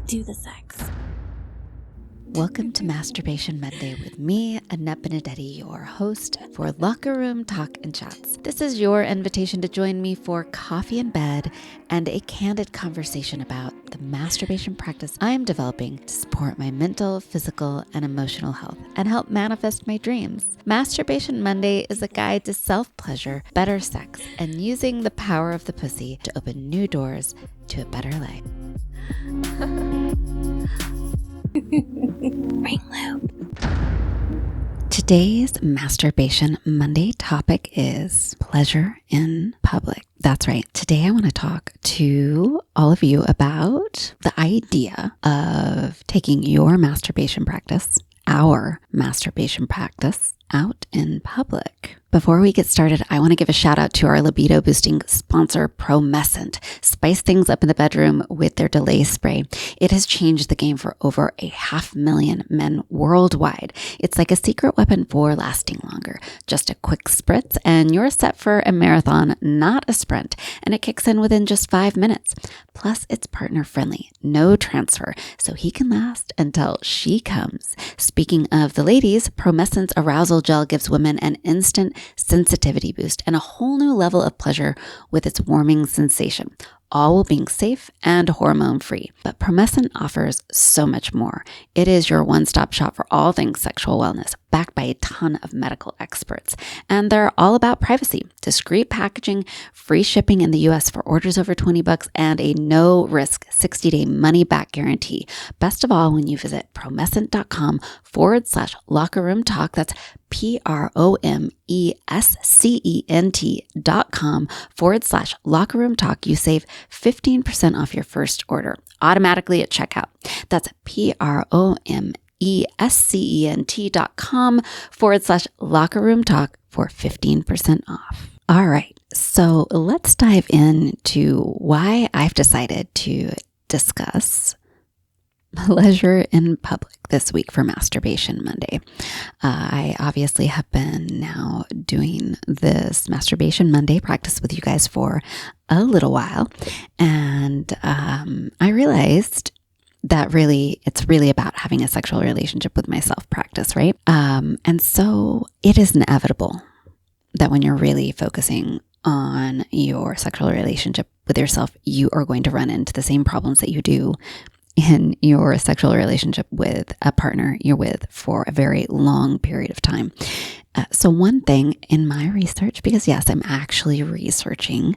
do the sex. Welcome to Masturbation Monday with me, Annette Benedetti, your host for Locker Room Talk and Chats. This is your invitation to join me for coffee in bed and a candid conversation about the masturbation practice I am developing to support my mental, physical, and emotional health and help manifest my dreams. Masturbation Monday is a guide to self-pleasure, better sex, and using the power of the pussy to open new doors to a better life. Ring loop. Today's Masturbation Monday topic is pleasure in public. That's right. Today I want to talk to all of you about the idea of taking your masturbation practice, our masturbation practice, out in public. Before we get started, I want to give a shout out to our libido boosting sponsor, Promescent. Spice things up in the bedroom with their delay spray. It has changed the game for over 500,000 men worldwide. It's like a secret weapon for lasting longer. Just a quick spritz and you're set for a marathon, not a sprint. And it kicks in within just 5 minutes. Plus, it's partner friendly, no transfer, so he can last until she comes. Speaking of the ladies, Promescent's arousal gel gives women an instant sensitivity boost and a whole new level of pleasure with its warming sensation, all while being safe and hormone-free. But Promescent offers so much more. It is your one-stop shop for all things sexual wellness, backed by a ton of medical experts. And they're all about privacy, discreet packaging, free shipping in the US for orders over $20, and a no-risk 60-day money-back guarantee. Best of all, when you visit promescent.com/lockerroomtalk, that's promescent.com/lockerroomtalk, you save 15% off your first order automatically at checkout. That's promescent.com/lockerroomtalk for 15% off. All right, so let's dive into why I've decided to discuss pleasure in public this week for Masturbation Monday. I obviously have been now doing this Masturbation Monday practice with you guys for a little while, and I realized that it's really about having a sexual relationship with myself practice, right? And so it is inevitable that when you're really focusing on your sexual relationship with yourself, you are going to run into the same problems that you do in your sexual relationship with a partner you're with for a very long period of time. So one thing in my research, because yes, I'm actually researching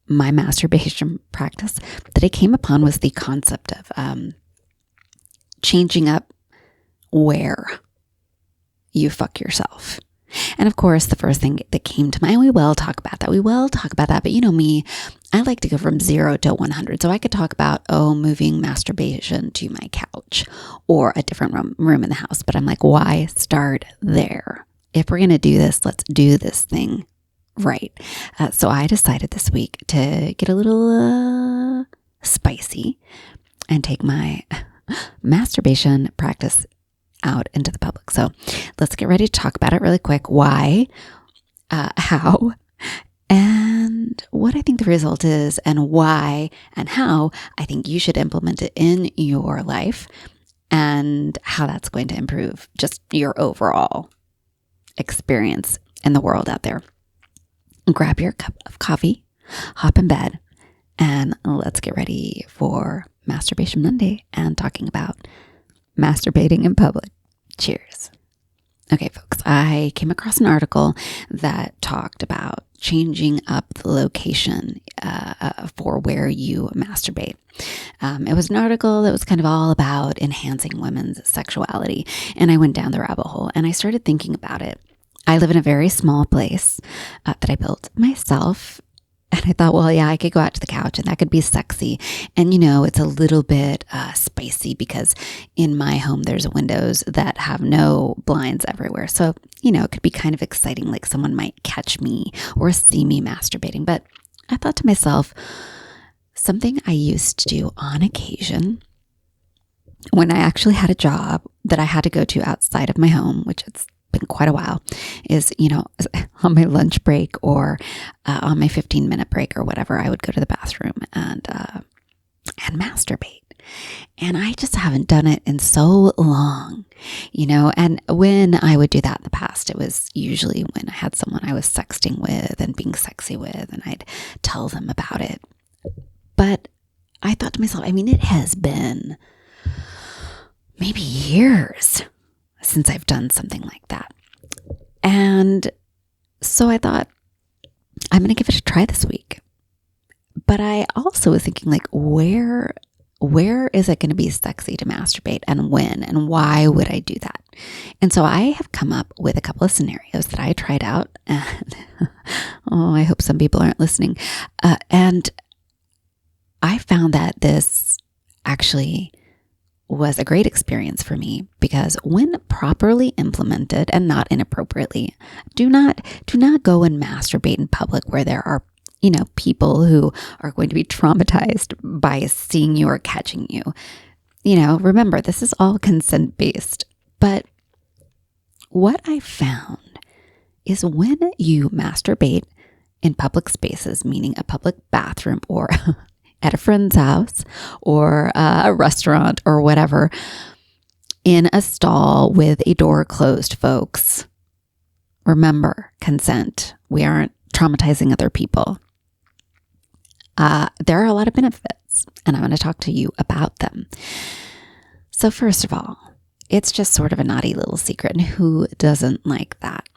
my masturbation practice, that I came upon was the concept of changing up where you fuck yourself. And of course, the first thing that came to mind, we will talk about that. But you know me, I like to go from 0 to 100. So I could talk about, moving masturbation to my couch or a different room in the house. But I'm like, why start there? If we're going to do this, let's do this thing right. So I decided this week to get a little spicy and take my masturbation practice out into the public. So let's get ready to talk about it really quick. Why, how, and what I think the result is, and why and how I think you should implement it in your life, and how that's going to improve just your overall experience in the world out there. Grab your cup of coffee, hop in bed, and let's get ready for Masturbation Monday and talking about masturbating in public. Cheers. Okay, folks, I came across an article that talked about changing up the location for where you masturbate. It was an article that was kind of all about enhancing women's sexuality, and I went down the rabbit hole and I started thinking about it. I live in a very small place that I built myself. And I thought, well, yeah, I could go out to the couch and that could be sexy. And, it's a little bit spicy because in my home, there's windows that have no blinds everywhere. So, it could be kind of exciting, like someone might catch me or see me masturbating. But I thought to myself, something I used to do on occasion when I actually had a job that I had to go to outside of my home, which it's been quite a while, is, on my lunch break or on my 15-minute break or whatever, I would go to the bathroom and masturbate. And I just haven't done it in so long, and when I would do that in the past, it was usually when I had someone I was sexting with and being sexy with, and I'd tell them about it. But I thought to myself, it has been maybe years since I've done something like that. And so I thought, I'm going to give it a try this week. But I also was thinking, like, where is it going to be sexy to masturbate, and when, and why would I do that? And so I have come up with a couple of scenarios that I tried out, and I hope some people aren't listening. And I found that this actually was a great experience for me, because when properly implemented and not inappropriately, do not go and masturbate in public where there are people who are going to be traumatized by seeing you or catching you. Remember, this is all consent based. But what I found is when you masturbate in public spaces, meaning a public bathroom or at a friend's house or a restaurant or whatever, in a stall with a door closed, folks, remember, consent. We aren't traumatizing other people. There are a lot of benefits, and I'm going to talk to you about them. So first of all, it's just sort of a naughty little secret, and who doesn't like that?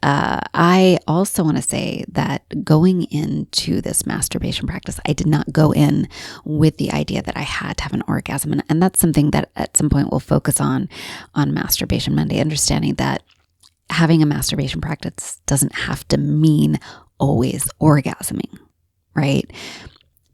I also want to say that going into this masturbation practice, I did not go in with the idea that I had to have an orgasm. And that's something that at some point we'll focus on Masturbation Monday, understanding that having a masturbation practice doesn't have to mean always orgasming. Right?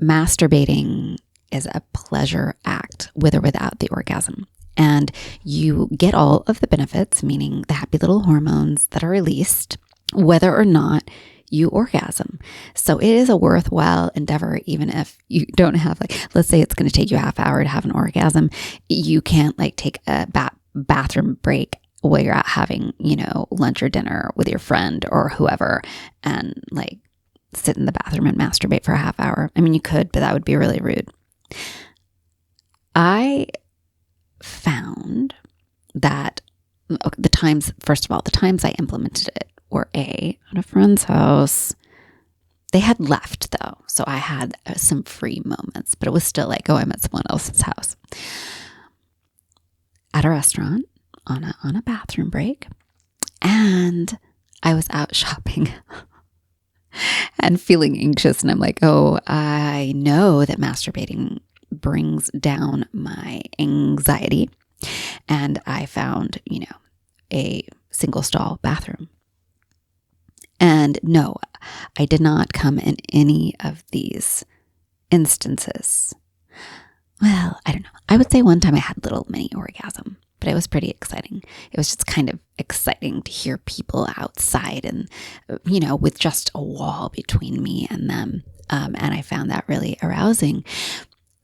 Masturbating is a pleasure act with or without the orgasm. And you get all of the benefits, meaning the happy little hormones that are released, whether or not you orgasm. So it is a worthwhile endeavor, even if you don't have, let's say it's going to take you a half hour to have an orgasm. You can't take a bathroom break while you're out having, lunch or dinner with your friend or whoever, and sit in the bathroom and masturbate for a half hour. You could, but that would be really rude. I found that the times I implemented it were at a friend's house. They had left though, so I had some free moments, but it was still I'm at someone else's house. At a restaurant on a bathroom break, and I was out shopping and feeling anxious. And I'm like, I know that masturbating brings down my anxiety. And I found, a single stall bathroom. And no, I did not come in any of these instances. Well, I don't know. I would say one time I had a little mini orgasm, but it was pretty exciting. It was just kind of exciting to hear people outside and, with just a wall between me and them. And I found that really arousing.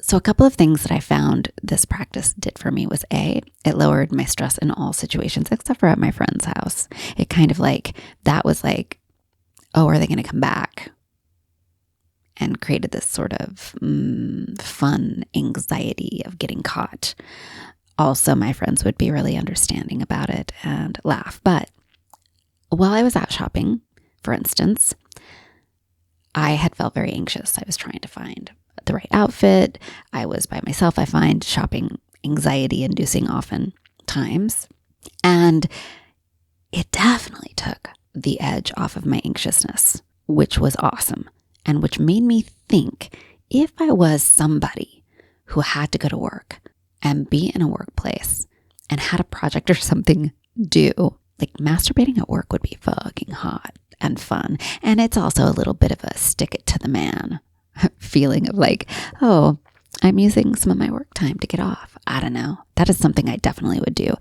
So a couple of things that I found this practice did for me was it lowered my stress in all situations, except for at my friend's house. It kind of that was are they going to come back? And created this sort of fun anxiety of getting caught. Also, my friends would be really understanding about it and laugh. But while I was out shopping, for instance, I had felt very anxious. I was trying to find the right outfit. I was by myself. I find shopping anxiety inducing often times. And it definitely took the edge off of my anxiousness, which was awesome. And which made me think, if I was somebody who had to go to work and be in a workplace and had a project or something due, masturbating at work would be fucking hot and fun. And it's also a little bit of a stick it to the man feeling of I'm using some of my work time to get off. I don't know. That is something I definitely would do.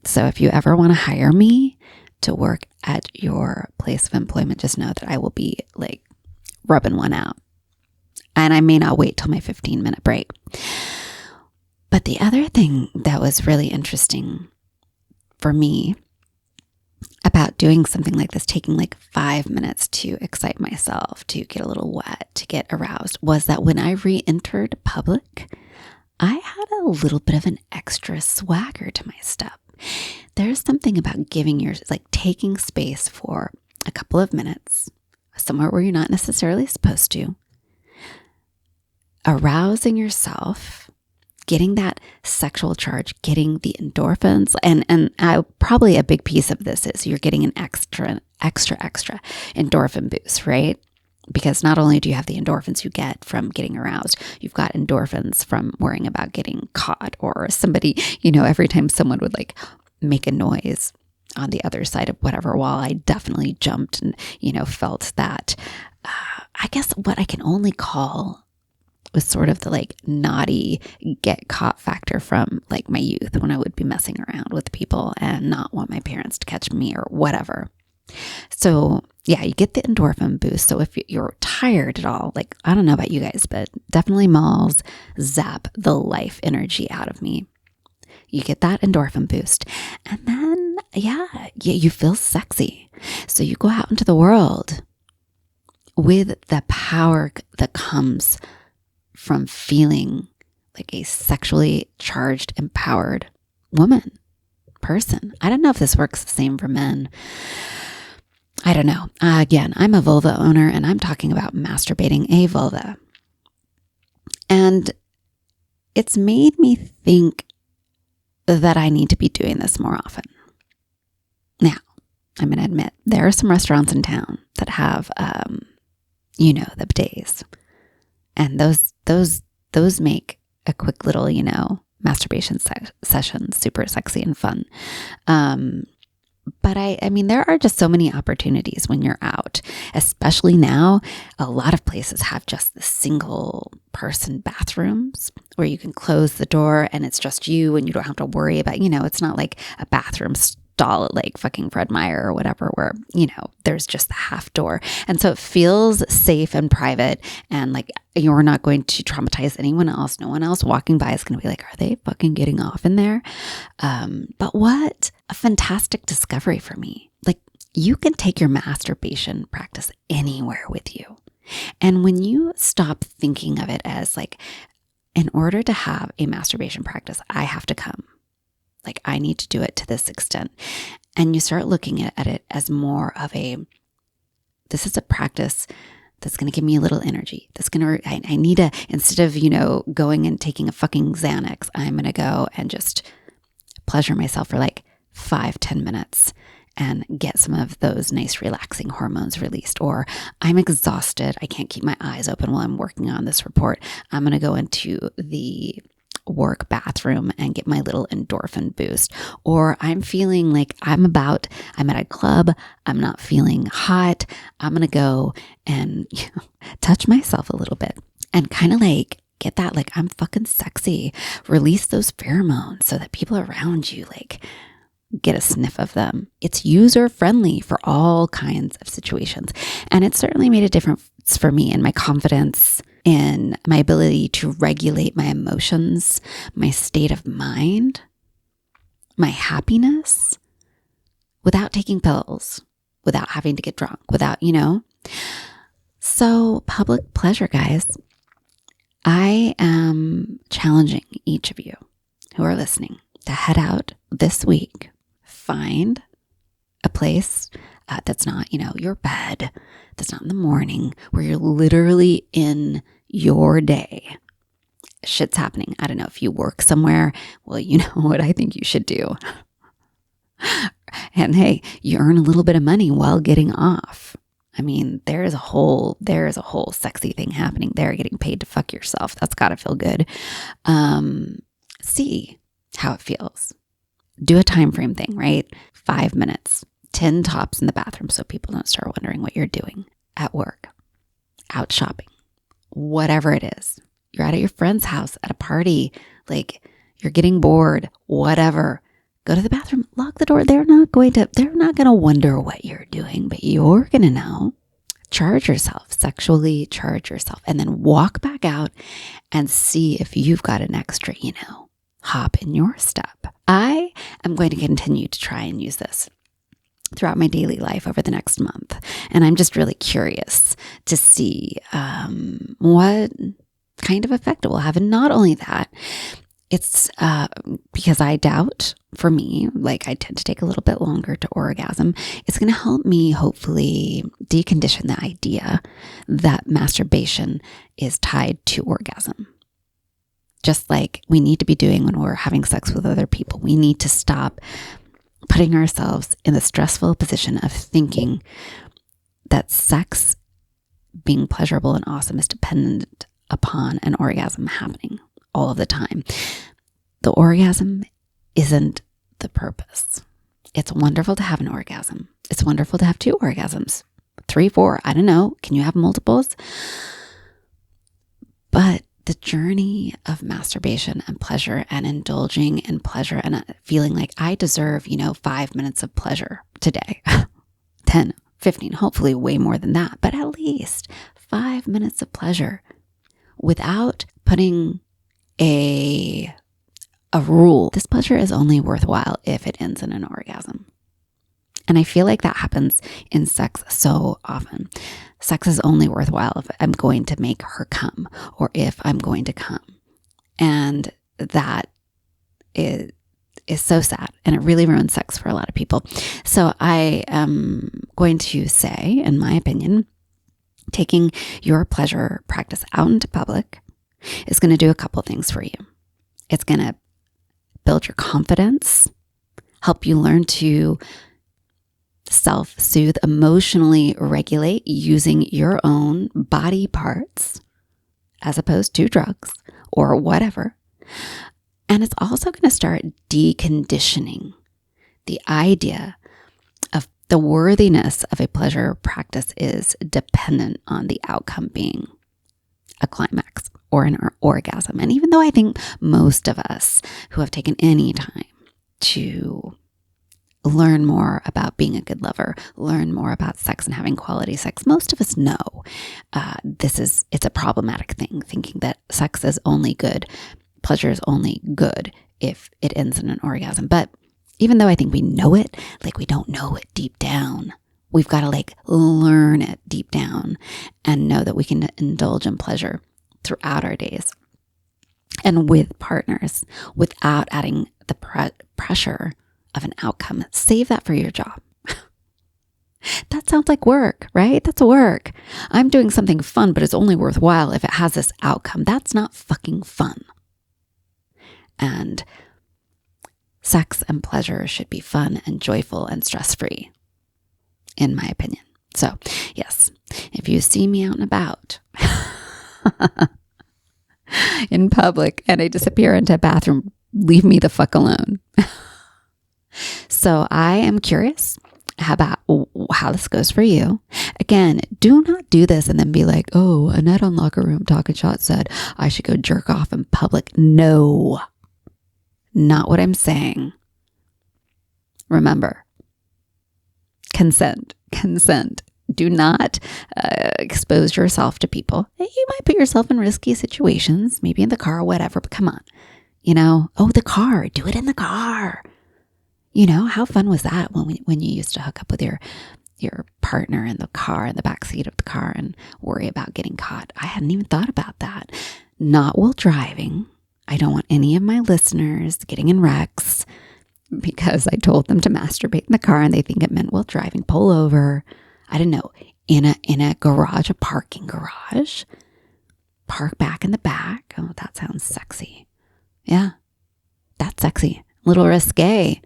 So if you ever want to hire me to work at your place of employment, just know that I will be rubbing one out. And I may not wait till my 15-minute break. But the other thing that was really interesting for me about doing something like this, taking 5 minutes to excite myself, to get a little wet, to get aroused, was that when I re-entered public, I had a little bit of an extra swagger to my step. There's something about taking space for a couple of minutes, somewhere where you're not necessarily supposed to, arousing yourself, getting that sexual charge, getting the endorphins. And probably a big piece of this is you're getting an extra endorphin boost, right? Because not only do you have the endorphins you get from getting aroused, you've got endorphins from worrying about getting caught or somebody, every time someone would like make a noise on the other side of whatever wall, I definitely jumped and, felt that, I guess what I can only call was sort of the like naughty get caught factor from like my youth when I would be messing around with people and not want my parents to catch me or whatever. So yeah, you get the endorphin boost. So if you're tired at all, like, I don't know about you guys, but definitely malls zap the life energy out of me. You get that endorphin boost. And then, you feel sexy. So you go out into the world with the power that comes from feeling like a sexually charged, empowered person. I don't know if this works the same for men. I don't know. Again, I'm a vulva owner and I'm talking about masturbating a vulva. And it's made me think that I need to be doing this more often. Now, I'm going to admit there are some restaurants in town that have, the bidets. And those make a quick little, masturbation session super sexy and fun. But I mean, there are just so many opportunities when you're out, especially now. A lot of places have just the single person bathrooms where you can close the door and it's just you and you don't have to worry about, it's not like a bathroom stall at like fucking Fred Meyer or whatever, where, there's just the half door. And so it feels safe and private and like you're not going to traumatize anyone else. No one else walking by is going to be like, are they fucking getting off in there? But what a fantastic discovery for me. Like, you can take your masturbation practice anywhere with you. And when you stop thinking of it as like, in order to have a masturbation practice, I have to come. Like, I need to do it to this extent. And you start looking at it as more of this is a practice that's going to give me a little energy. I need to, instead of, going and taking a fucking Xanax, I'm going to go and just pleasure myself for like 5-10 minutes and get some of those nice relaxing hormones released. Or I'm exhausted. I can't keep my eyes open while I'm working on this report. I'm going to go into the work bathroom and get my little endorphin boost. Or I'm feeling like I'm at a club, I'm not feeling hot, I'm gonna go and touch myself a little bit and kind of like get that like I'm fucking sexy, release those pheromones so that people around you like get a sniff of them. It's user friendly for all kinds of situations. And it certainly made a difference for me in my confidence, in my ability to regulate my emotions, my state of mind, my happiness, without taking pills, without having to get drunk, without. So public pleasure, guys. I am challenging each of you who are listening to head out this week, find a place that's not, your bed, that's not in the morning, where you're literally in your day. Shit's happening. I don't know if you work somewhere. Well, you know what I think you should do. And hey, you earn a little bit of money while getting off. I mean, there is a whole sexy thing happening there, getting paid to fuck yourself. That's got to feel good. See how it feels. Do a time frame thing, right? 5 minutes, 10 tops in the bathroom so people don't start wondering what you're doing at work, out shopping, whatever it is. You're out at your friend's house, at a party, like you're getting bored, whatever. Go to the bathroom, lock the door. They're not going to wonder what you're doing, but you're going to know. Charge yourself, sexually charge yourself, and then walk back out and see if you've got an extra, hop in your step. I am going to continue to try and use this throughout my daily life over the next month. And I'm just really curious to see what kind of effect it will have. And not only that, it's because I doubt, for me, like I tend to take a little bit longer to orgasm. It's going to help me hopefully decondition the idea that masturbation is tied to orgasm. Just like we need to be doing when we're having sex with other people. We need to stop putting ourselves in the stressful position of thinking that sex being pleasurable and awesome is dependent upon an orgasm happening all of the time. The orgasm isn't the purpose. It's wonderful to have an orgasm. It's wonderful to have 2 orgasms, 3, 4, I don't know. Can you have multiples? But the journey of masturbation and pleasure and indulging in pleasure and feeling like I deserve, 5 minutes of pleasure today, 10, 15, hopefully way more than that, but at least 5 minutes of pleasure without putting a rule. This pleasure is only worthwhile if it ends in an orgasm. And I feel like that happens in sex so often. Sex is only worthwhile if I'm going to make her come or if I'm going to come. And that is so sad. And it really ruins sex for a lot of people. So I am going to say, in my opinion, taking your pleasure practice out into public is going to do a couple things for you. It's going to build your confidence, help you learn to self-soothe, emotionally regulate using your own body parts as opposed to drugs or whatever. And it's also going to start deconditioning the idea of the worthiness of a pleasure practice is dependent on the outcome being a climax or an orgasm. And even though I think most of us who have taken any time to learn more about being a good lover, learn more about sex and having quality sex, most of us know it's a problematic thing, thinking that sex is only good, pleasure is only good if it ends in an orgasm. But even though I think we know it, like we don't know it deep down. We've got to learn it deep down and know that we can indulge in pleasure throughout our days and with partners without adding the pressure of an outcome. Save that for your job. That sounds like work, right? That's work. I'm doing something fun, but it's only worthwhile if it has this outcome. That's not fucking fun. And sex and pleasure should be fun and joyful and stress-free, in my opinion. So, yes, if you see me out and about in public and I disappear into a bathroom, leave me the fuck alone. So I am curious about how this goes for you. Again, do not do this and then be like, oh, Annette on Locker Room Talking Shot said I should go jerk off in public. No, not what I'm saying. Remember, consent. Do not expose yourself to people. You might put yourself in risky situations, maybe in the car or whatever, but come on. The car, do it in the car. How fun was that when you used to hook up with your partner in the car, in the back seat of the car and worry about getting caught? I hadn't even thought about that. Not while driving. I don't want any of my listeners getting in wrecks because I told them to masturbate in the car and they think it meant while driving. Pull over. I don't know, in a garage, a parking garage. Park back in the back. Oh, that sounds sexy. Yeah, that's sexy. Little risque.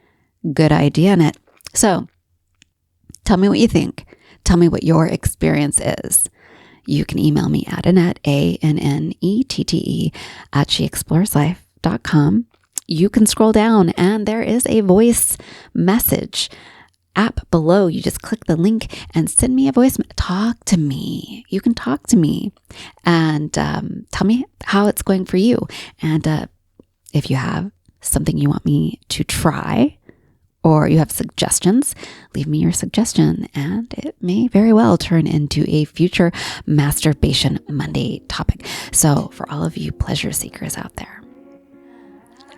Good idea, Annette. So tell me what you think. Tell me what your experience is. You can email me at Annette, ANNETTE, at sheexploreslife.com. You can scroll down and there is a voice message app below. You just click the link and send me a voice. Talk to me. You can talk to me and tell me how it's going for you. And if you have something you want me to try, or you have suggestions, leave me your suggestion and it may very well turn into a future Masturbation Monday topic. So for all of you pleasure seekers out there,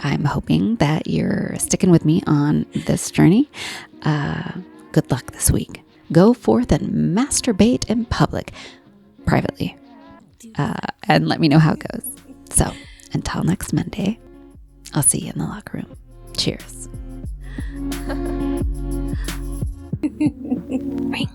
I'm hoping that you're sticking with me on this journey. Good luck this week. Go forth and masturbate in public, privately. and let me know how it goes. So until next Monday, I'll see you in the locker room. Cheers. Ringlet.